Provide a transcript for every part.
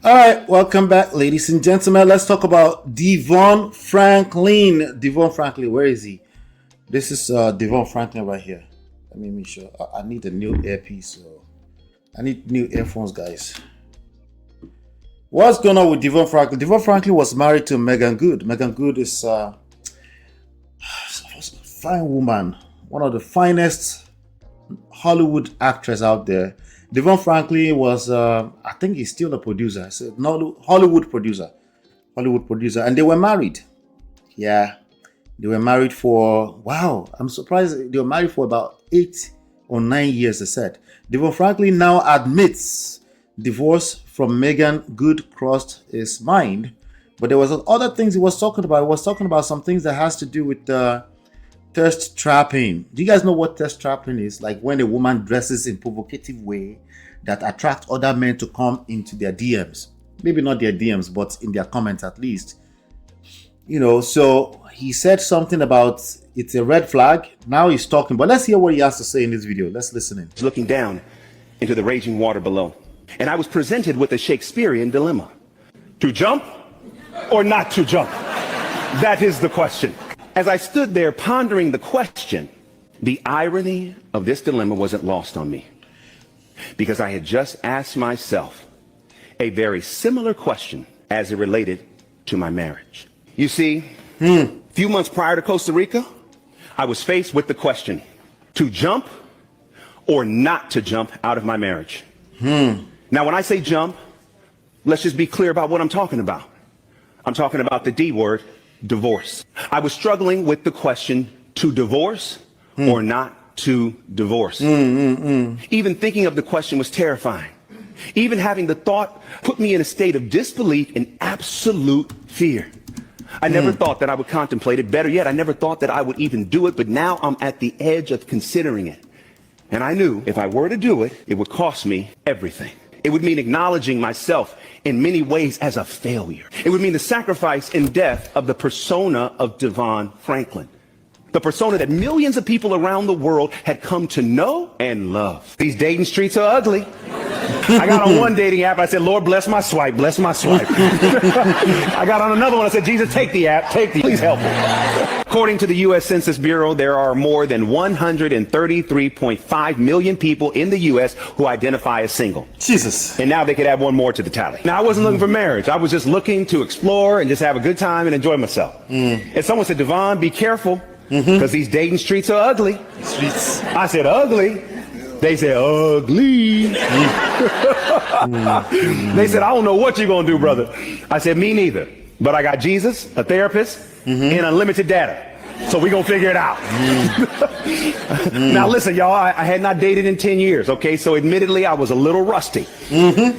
All right, welcome back, ladies and gentlemen. Let's talk about Devon Franklin. Devon Franklin, where is he? This is Devon Franklin right here. Let me make sure. I need a new earpiece. So I need new earphones, guys. What's going on with Devon Franklin? Devon Franklin was married to Maegan Good. Maegan Good is a fine woman, one of the finest Hollywood actress out there. Devon Franklin was, I think he's still a producer. So Hollywood producer, and they were married. Yeah, they were married for, wow, I'm surprised they were married for about 8 or 9 years, they said. Devon Franklin now admits divorce from Maegan Good crossed his mind, but there was other things he was talking about. He was talking about some things that has to do with thirst trapping. Do you guys know what thirst trapping is? Like when a woman dresses in provocative way that attract other men to come into their DMs. Maybe not their DMs, but in their comments at least. You know, so he said something about it's a red flag. Now he's talking, but let's hear what he has to say in this video. Let's listen in. Looking down into the raging water below, and I was presented with a Shakespearean dilemma: to jump or not to jump? That is the question. As I stood there pondering the question, the irony of this dilemma wasn't lost on me, because I had just asked myself a very similar question as it related to my marriage. You see, a few months prior to Costa Rica, I was faced with the question: to jump or not to jump out of my marriage. Now, when I say jump, let's just be clear about what I'm talking about. I'm talking about the D word, divorce. I was struggling with the question to divorce or not to divorce. Even thinking of the question was terrifying. Even having the thought put me in a state of disbelief and absolute fear. I never thought that I would contemplate it. Better yet, I never thought that I would even do it, but now I'm at the edge of considering it. And I knew if I were to do it, it would cost me everything. It would mean acknowledging myself in many ways as a failure. It would mean the sacrifice and death of the persona of Devon Franklin. The persona that millions of people around the world had come to know and love. These dating streets are ugly. I got on one dating app, I said, Lord, bless my swipe, bless my swipe. I got on another one, I said, Jesus, take the app, please help me. According to the U.S. Census Bureau, there are more than 133.5 million people in the U.S. who identify as single. Jesus. And now they could add one more to the tally. Now, I wasn't looking for marriage. I was just looking to explore and just have a good time and enjoy myself. And someone said, Devon, be careful, because these dating streets are ugly. Streets. I said, ugly? They said, ugly. They said, I don't know what you're going to do, brother. I said, me neither. But I got Jesus, a therapist, and unlimited data. So we're going to figure it out. Now, listen, y'all, I had not dated in 10 years, okay? So admittedly, I was a little rusty.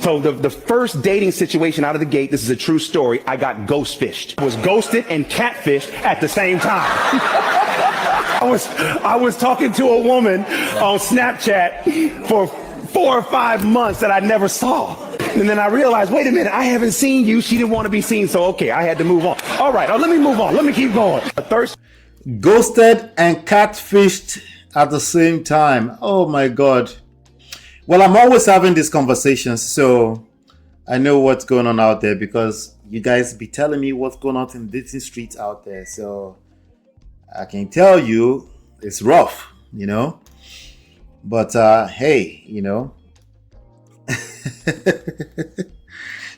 So the first dating situation out of the gate, this is a true story, I got ghost fished. I was ghosted and catfished at the same time. I was talking to a woman on Snapchat for 4 or 5 months that I never saw. And then I realized, wait a minute, I haven't seen you. She didn't want to be seen, so okay, I had to move on. All right, let me move on. Let me keep going. Ghosted and catfished at the same time. Oh my God. Well, I'm always having these conversations, so I know what's going on out there, because you guys be telling me what's going on in dating streets out there. So I can tell you it's rough, you know. But hey, you know.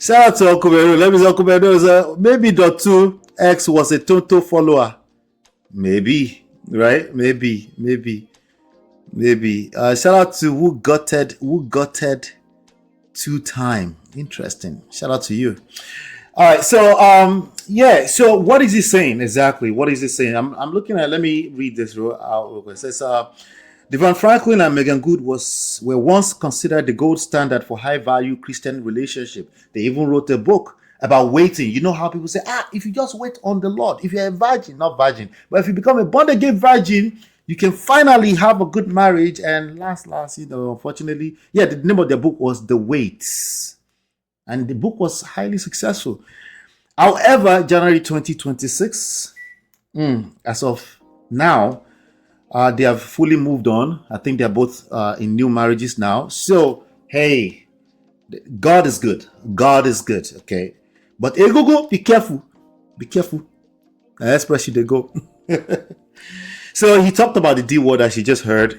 Shout out to Okuberu. Let me say Okuberu. Maybe Dot2 X was a Tonto follower. Maybe, right? Maybe. Shout out to who gutted 2 time. Interesting. Shout out to you. All right. So yeah. So what is he saying exactly? What is he saying? I'm looking at. Let me read this out. It says Devon Franklin and Maegan Good were once considered the gold standard for high-value Christian relationship. They even wrote a book about waiting. You know how people say, if you just wait on the Lord, if you're a virgin, not virgin, but if you become a born-again virgin, you can finally have a good marriage. And last, you know, unfortunately, yeah, the name of the book was The Wait. And the book was highly successful. However, January 2026, as of now, they have fully moved on. I think they're both in new marriages now. So, hey, God is good. God is good. Okay. But Egogo, be careful. Be careful. Express you they go. So he talked about the D word as you just heard.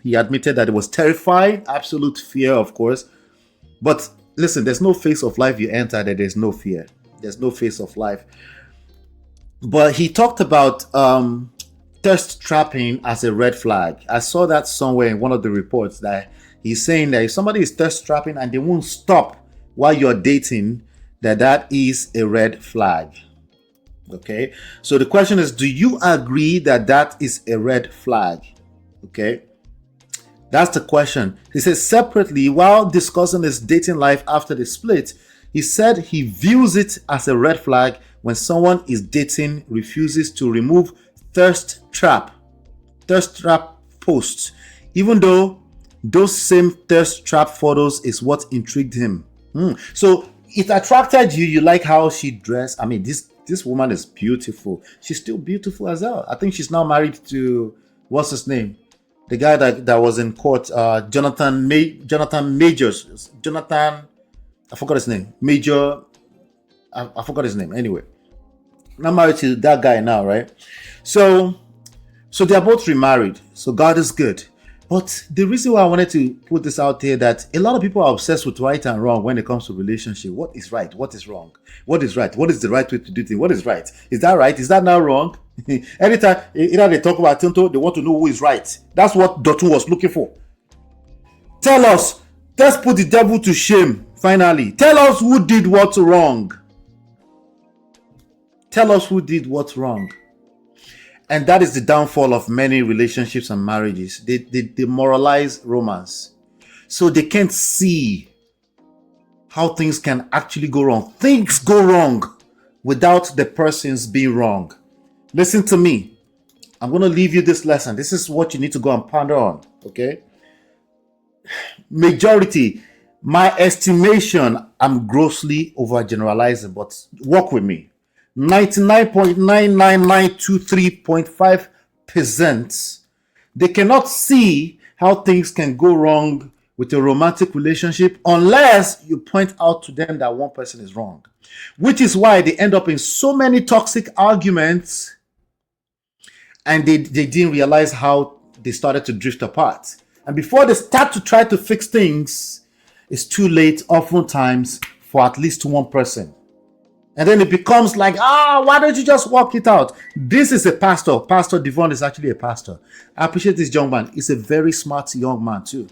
He admitted that it was terrifying, absolute fear, of course. But listen, there's no phase of life you enter that there's no fear. There's no phase of life. But he talked about thirst trapping as a red flag. I saw that somewhere in one of the reports that he's saying that if somebody is thirst trapping and they won't stop while you're dating, that is a red flag. Okay, so the question is, do you agree that is a red flag? Okay, that's the question. He says separately, while discussing his dating life after the split, he said he views it as a red flag when someone is dating refuses to remove thirst trap posts, even though those same thirst trap photos is what intrigued him. So it attracted you. You like how she dressed. I mean, this woman is beautiful. She's still beautiful as well. I think she's now married to, what's his name? The guy that was in court, Jonathan Majors. Jonathan, I forgot his name. Major, I forgot his name. Anyway, now married to that guy now, right? So they're both remarried. So God is good. But the reason why I wanted to put this out there, that a lot of people are obsessed with right and wrong when it comes to relationship. What is right? What is wrong? What is right? What is the right way to do things? What is right? Is that right? Is that now wrong? Anytime either they talk about Tinto, they want to know who is right. That's what Dotun was looking for. Tell us. Let's put the devil to shame. Finally, tell us who did what wrong. Tell us who did what wrong. And that is the downfall of many relationships and marriages. They demoralize romance. So they can't see how things can actually go wrong. Things go wrong without the persons being wrong. Listen to me. I'm going to leave you this lesson. This is what you need to go and ponder on. Okay? Majority, my estimation, I'm grossly overgeneralizing, but work with me. 99.99923.5%, they cannot see how things can go wrong with a romantic relationship unless you point out to them that one person is wrong, which is why they end up in so many toxic arguments and they didn't realize how they started to drift apart. And before they start to try to fix things, it's too late oftentimes for at least one person. And then it becomes like, why don't you just work it out? This is a pastor. Pastor Devon is actually a pastor. I appreciate this young man. He's a very smart young man too.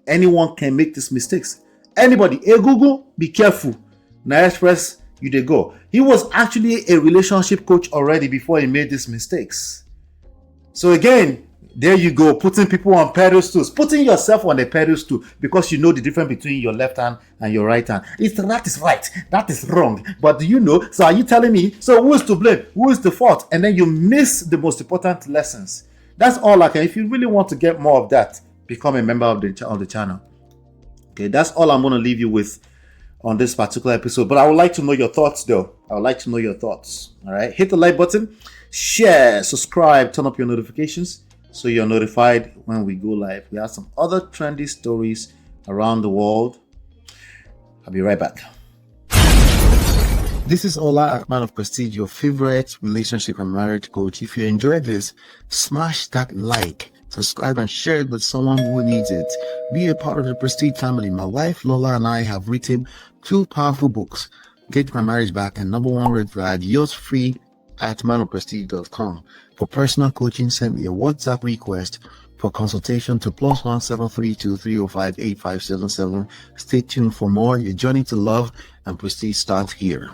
Anyone can make these mistakes. Anybody. Hey, Google, be careful. Now Express, you they go. He was actually a relationship coach already before he made these mistakes. So again, there you go, putting people on pedestals, putting yourself on a pedestal because you know the difference between your left hand and your right hand. That is right, that is wrong. But do you know? So are you telling me? So who is to blame? Who is the fault? And then you miss the most important lessons. That's all I can. If you really want to get more of that, become a member of the channel. Okay, that's all I'm going to leave you with on this particular episode. But I would like to know your thoughts, though. I would like to know your thoughts. All right, hit the like button, share, subscribe, turn up your notifications, so you're notified when we go live. We have some other trendy stories around the world. I'll be right back. This is Ola, Man of Prestige, your favorite relationship and marriage coach. If you enjoyed this, smash that like, subscribe, and share it with someone who needs it. Be a part of the Prestige family. My wife Lola and I have written 2 powerful books, Get My Marriage Back and Number 1 Red Flag. Yours free at manofprestige.com. For personal coaching, send me a WhatsApp request for consultation to +1 732 305 8577. Stay tuned for more. Your journey to love and prestige starts here.